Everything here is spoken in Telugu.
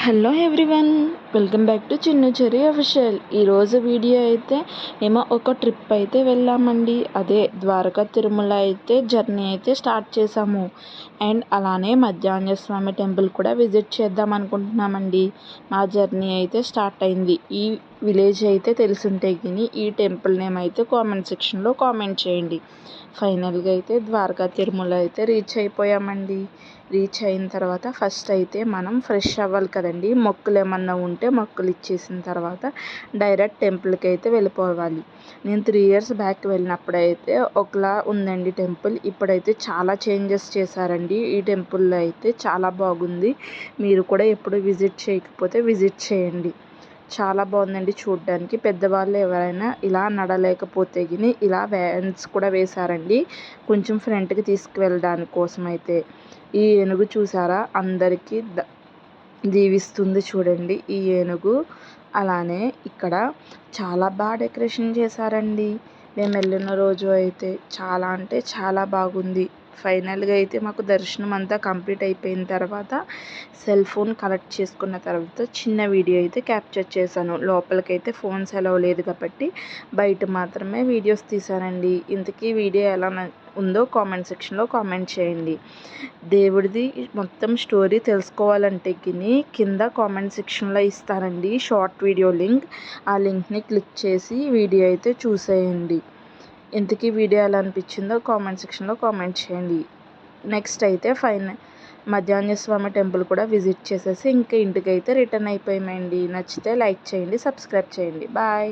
Hello everyone, welcome back to Chinnu cherry official. ఈరోజు వీడియో అయితే మేము ఒక ట్రిప్ అయితే వెళ్ళామండి. అదే ద్వారకా తిరుమల అయితే జర్నీ అయితే స్టార్ట్ చేసాము. అండ్ అలానే మధ్యాంజనేయ స్వామి టెంపుల్ కూడా విజిట్ చేద్దాం అనుకుంటున్నామండి. మా జర్నీ అయితే స్టార్ట్ అయింది. ఈ విలేజ్ అయితే తెలుసుంటే కానీ ఈ టెంపుల్ నేమ్ అయితే కామెంట్ సెక్షన్లో కామెంట్ చేయండి. ఫైనల్గా అయితే ద్వారకా తిరుమల అయితే రీచ్ అయిపోయామండి. రీచ్ అయిన తర్వాత ఫస్ట్ అయితే మనం ఫ్రెష్ అవ్వాలి కదండి. మొక్కులు ఏమన్నా ఉంటే మొక్కులు ఇచ్చేసిన తర్వాత డైరెక్ట్ టెంపుల్కి అయితే వెళ్ళిపోవాలి. నేను 3 ఇయర్స్ బ్యాక్ వెళ్ళినప్పుడైతే ఒకలా ఉందండి టెంపుల్. ఇప్పుడైతే చాలా చేంజెస్ చేశారండి. ఈ టెంపుల్లో అయితే చాలా బాగుంది. మీరు కూడా ఎప్పుడు విజిట్ చేయకపోతే విజిట్ చేయండి. చాలా బాగుందండి చూడడానికి. పెద్దవాళ్ళు ఎవరైనా ఇలా నడలేకపోతే గిని ఇలా వ్యాన్స్ కూడా వేశారండి కొంచెం ఫ్రంట్కి తీసుకువెళ్ళడానికి కోసం. అయితే ఈ ఏనుగు చూసారా, అందరికీ దీవిస్తుంది చూడండి ఈ ఏనుగు. అలానే ఇక్కడ చాలా బాగా డెకరేషన్ చేశారండి. మేము వెళ్ళిన రోజు అయితే చాలా అంటే చాలా బాగుంది. ఫైనల్గా అయితే మాకు దర్శనం అంతా కంప్లీట్ అయిపోయిన తర్వాత సెల్ ఫోన్ కనెక్ట్ చేసుకున్న తర్వాత చిన్న వీడియో అయితే క్యాప్చర్ చేశాను. లోపలికైతే ఫోన్స్ అలౌ లేదు కాబట్టి బయట మాత్రమే వీడియోస్ తీశానండి. ఇంతకీ వీడియో ఎలా ఉందో కామెంట్ సెక్షన్లో కామెంట్ చేయండి. దేవుడిది మొత్తం స్టోరీ తెలుసుకోవాలంటే కింద కామెంట్ సెక్షన్లో ఇస్తానండి షార్ట్ వీడియో లింక్. ఆ లింక్ని క్లిక్ చేసి వీడియో అయితే చూసేయండి. ఇంతకీ వీడియో ఎలా అనిపించిందో కామెంట్ సెక్షన్లో కామెంట్ చేయండి. నెక్స్ట్ అయితే మధ్యాంజనేయ స్వామి టెంపుల్ కూడా విజిట్ చేసేసి ఇంకా ఇంటికైతే రిటర్న్ అయిపోయామండి. నచ్చితే లైక్ చేయండి, సబ్స్క్రైబ్ చేయండి. బాయ్.